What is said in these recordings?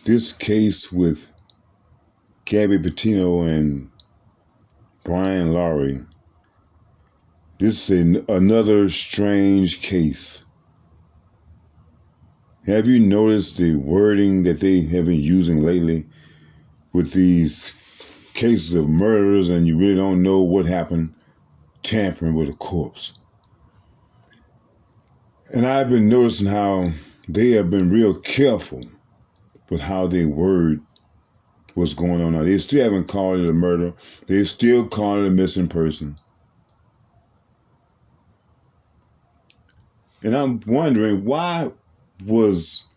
This case with Gabby Petito and Brian Laundrie, this is another strange case. Have you noticed the wording that they have been using lately with these cases of murders and you really don't know what happened, tampering with a corpse? And I've been noticing how they have been real careful with how they word what's going on now. They still haven't called it a murder. They still call it a missing person. And I'm wondering, why was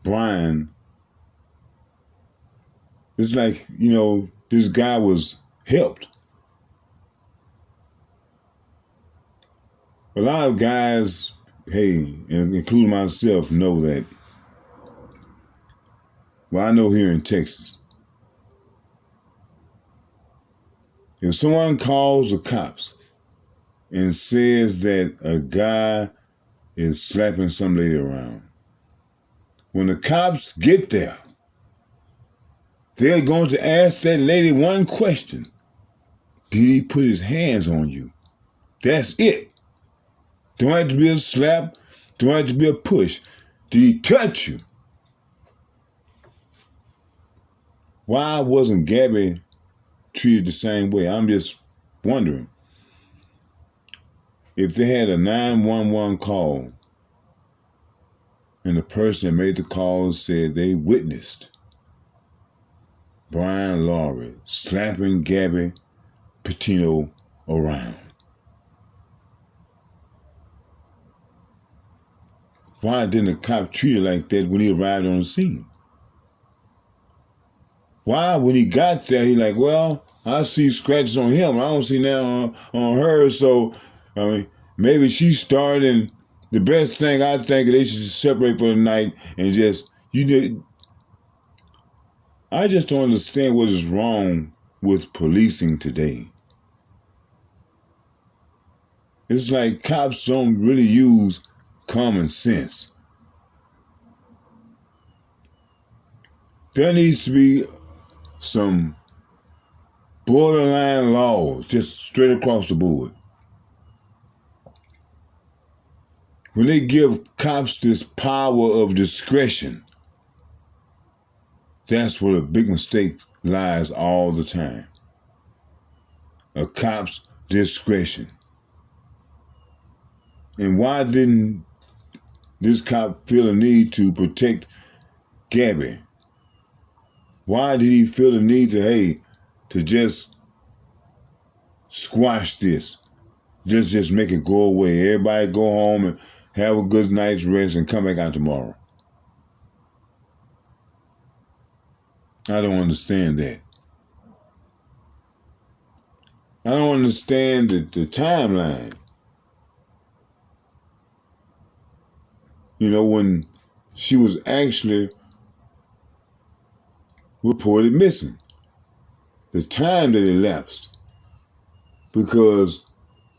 Brian, it's like, this guy was helped. A lot of guys, hey, and including myself, know that. Well, I know here in Texas, if someone calls the cops and says that a guy is slapping some lady around, when the cops get there, they're going to ask that lady one question. Did he put his hands on you? That's it. Don't have to be a slap. Don't have to be a push. Did he touch you? Why wasn't Gabby treated the same way? I'm just wondering. If they had a 911 call and the person that made the call said they witnessed Brian Laundrie slapping Gabby Petito around, why didn't the cop treat it like that when he arrived on the scene? Why, when he got there, he like, well, I see scratches on him. I don't see nothing on her. So, I mean, maybe she started, and the best thing I think they should just separate for the night and just, I just don't understand what is wrong with policing today. It's like cops don't really use common sense. There needs to be some borderline laws just straight across the board. When they give cops this power of discretion, that's where a big mistake lies all the time. A cop's discretion. And why didn't this cop feel the need to protect Gabby? Why did he feel the need to just squash this? Just make it go away. Everybody go home and have a good night's rest and come back out tomorrow. I don't understand that. I don't understand the timeline. When she was actually reported missing. The time that elapsed. Because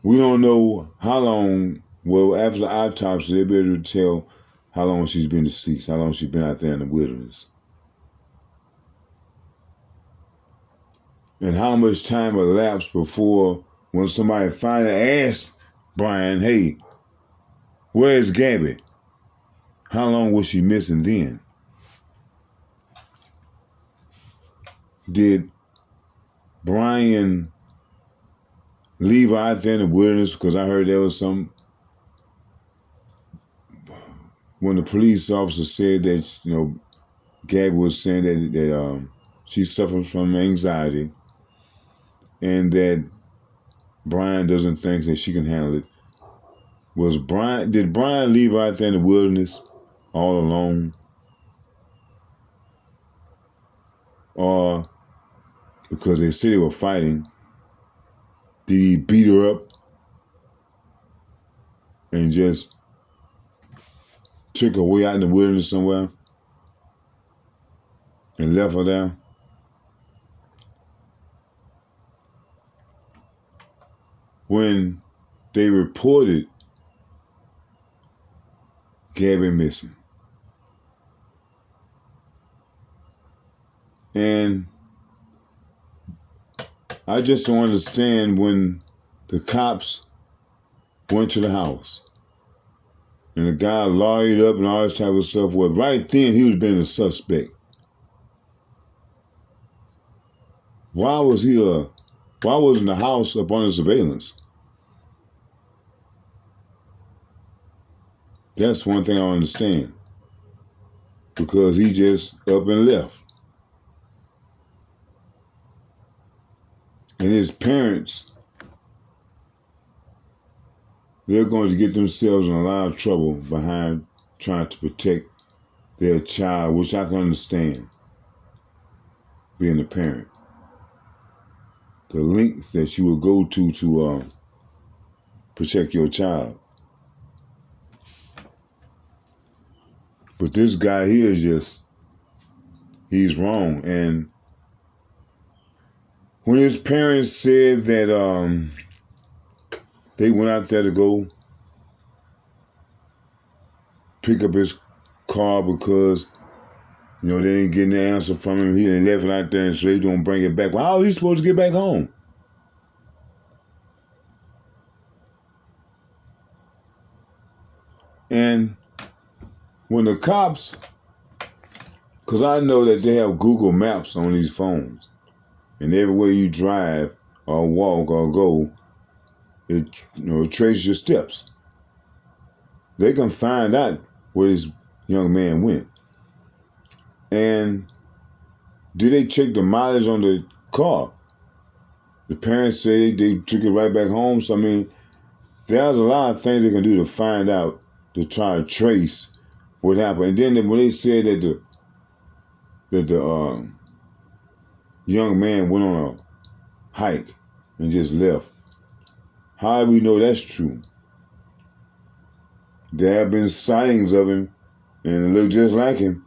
we don't know how long, well, after the autopsy, they'll be able to tell how long she's been deceased, how long she's been out there in the wilderness. And how much time elapsed before when somebody finally asked Brian, hey, where's Gabby? How long was she missing then? Did Brian leave her out there in the wilderness? Because I heard there was when the police officer said that, Gabby was saying that she suffers from anxiety and that Brian doesn't think that she can handle it. Did Brian leave her out there in the wilderness all alone? Or because they said they were fighting, did he beat her up and just took her way out in the wilderness somewhere and left her there? When they reported Gabby missing, And I just don't understand when the cops went to the house and the guy lawyered up and all this type of stuff. Well, right then he would have been a suspect. Why wasn't the house up under surveillance? That's one thing I don't understand. Because he just up and left. And his parents, they're going to get themselves in a lot of trouble behind trying to protect their child, which I can understand, being a parent. The lengths that you will go to protect your child. But this guy here is he's wrong. And when his parents said that they went out there to go pick up his car because, they didn't get an answer from him, he left it out there and so they don't bring it back. Well, how is he supposed to get back home? And when the cops, because I know that they have Google Maps on these phones, and everywhere you drive or walk or go, it traces your steps. They can find out where this young man went. And did they check the mileage on the car? The parents say they took it right back home. So, there's a lot of things they can do to find out, to try to trace what happened. And then when they said that the young man went on a hike and just left, how do we know that's true? There have been sightings of him, and it looked just like him.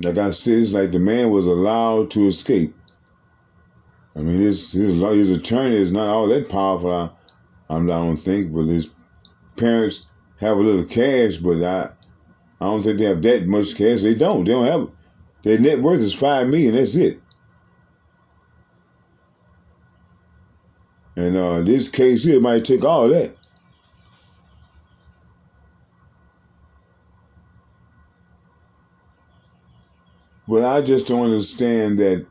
Like I said, it's like the man was allowed to escape. His attorney is not all that powerful, I don't think, but his parents have a little cash, but I don't think they have that much cash. They don't have, their net worth is $5 million, that's it. And this case here might take all that. But I just don't understand that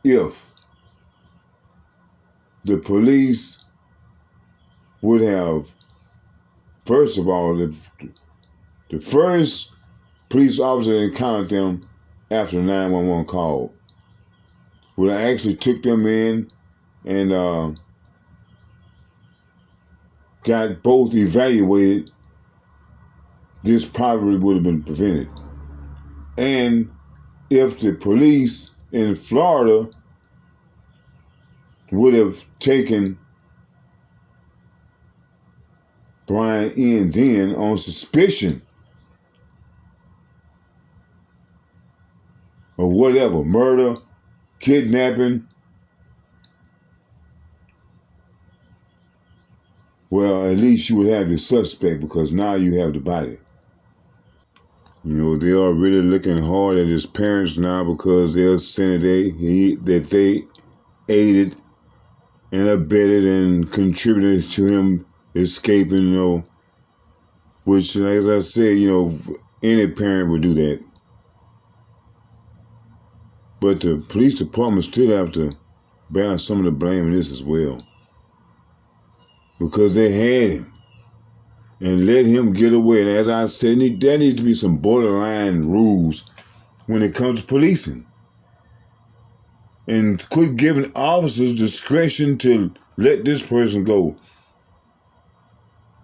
if the police would have, first of all, the first police officer that encountered them after the 911 call would have actually took them in and got both evaluated, this probably would have been prevented. And if the police in Florida would have taken Brian in then on suspicion of whatever, murder, kidnapping, well, at least you would have your suspect because now you have the body. They are really looking hard at his parents now because they're saying that they aided and abetted and contributed to him escaping, which, as I said, any parent would do that. But the police department still have to bear some of the blame in this as well. Because they had him and let him get away. And as I said, there needs to be some borderline rules when it comes to policing. And quit giving officers discretion to let this person go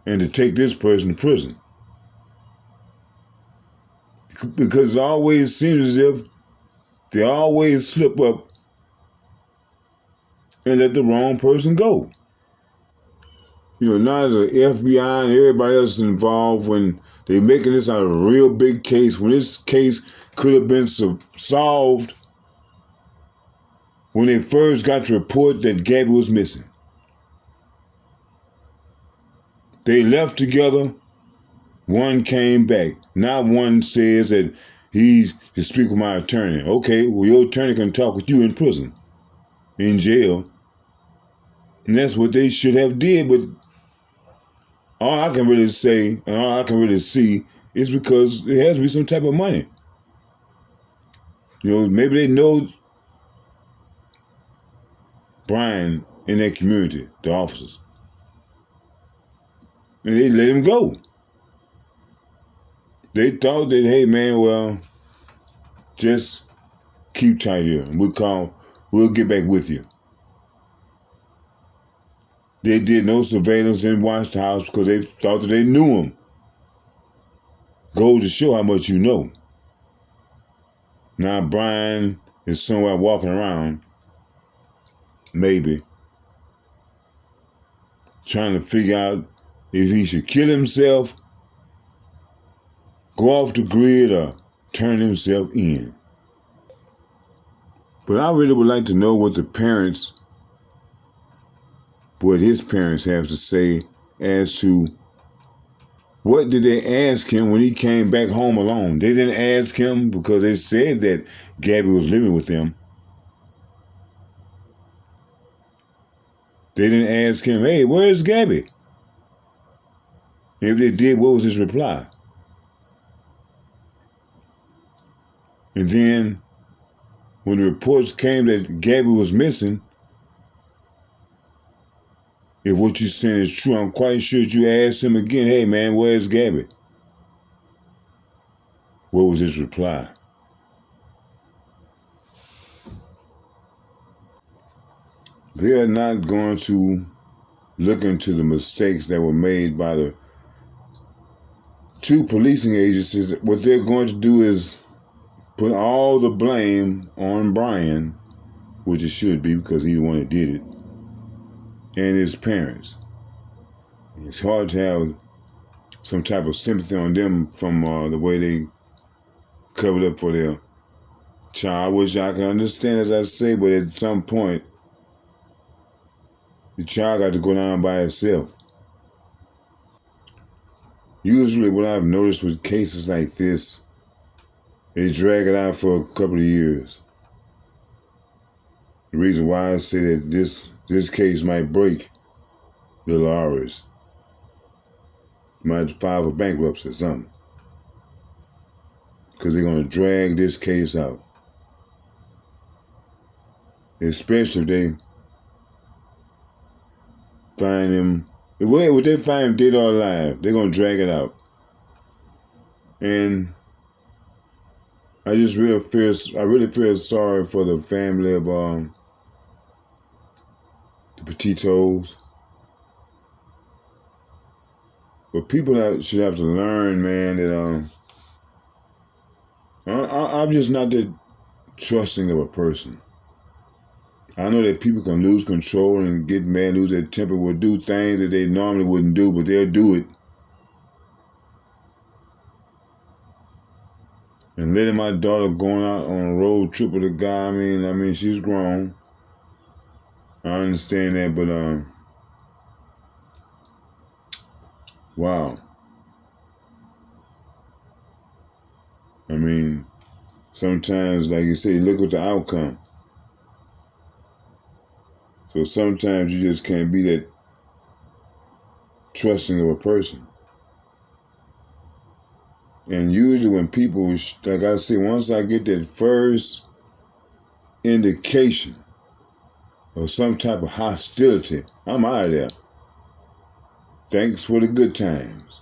and to take this person to prison. Because it always seems as if they always slip up and let the wrong person go. Now the FBI and everybody else is involved when they're making this out of a real big case, when this case could have been solved when they first got the report that Gabby was missing. They left together one came back. Not one says that he's to speak with my attorney. Okay, well, your attorney can talk with you in prison, in jail. And that's what they should have did, but all I can really say and all I can really see is because there has to be some type of money. Maybe they know Brian in that community, the officers. And they let him go. They thought that, hey man, well, just keep tight here. And we'll get back with you. They did no surveillance and watched the house because they thought that they knew him. Goes to show how much you know. Now Brian is somewhere walking around, maybe, trying to figure out if he should kill himself, go off the grid, or turn himself in. But I really would like to know what his parents have to say as to what did they ask him when he came back home alone. They didn't ask him because they said that Gabby was living with them. They didn't ask him, hey, where's Gabby? If they did, what was his reply? And then when the reports came that Gabby was missing, if what you're saying is true, I'm quite sure that you asked him again, hey man, where's Gabby? What was his reply? They are not going to look into the mistakes that were made by the two policing agencies. What they're going to do is put all the blame on Brian, which it should be because he's the one that did it, and his parents. It's hard to have some type of sympathy on them from the way they covered up for their child. I wish I could understand, as I say, but at some point, the child got to go down by itself. Usually what I've noticed with cases like this, they drag it out for a couple of years. The reason why I say that this case might break the Laundries. Might file for bankruptcy or something. Because they're going to drag this case out. Especially if they find him, if they find him dead or alive, they're going to drag it out. And I really feel sorry for the family of the Petitos. But people should have to learn, man, that I'm just not that trusting of a person. I know that people can lose control and get mad, lose their temper, will do things that they normally wouldn't do, but they'll do it. And letting my daughter going out on a road trip with a guy, I mean, she's grown. I understand that, but wow. I mean, sometimes, like you say, look at the outcome. So sometimes you just can't be that trusting of a person. And usually when people, like I say, once I get that first indication of some type of hostility, I'm out of there. Thanks for the good times.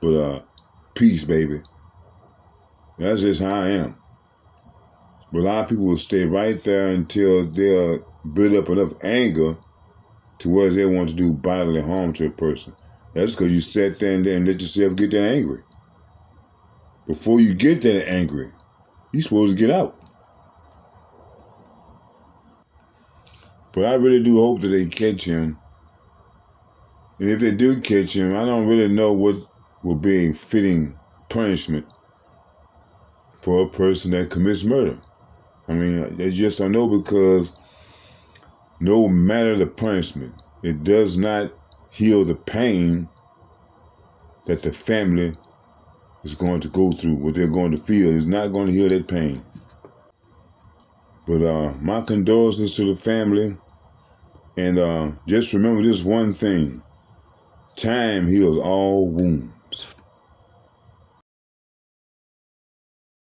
But peace, baby. That's just how I am. But a lot of people will stay right there until they'll build up enough anger to where they want to do bodily harm to a person. That's because you sat there and let yourself get that angry. Before you get that angry, you're supposed to get out. But I really do hope that they catch him. And if they do catch him, I don't really know what will be a fitting punishment for a person that commits murder. I mean, I just don't know, because no matter the punishment, it does not heal the pain that the family is going to go through, what they're going to feel. Is not going to heal that pain. But my condolences to the family. And just remember this one thing. Time heals all wounds.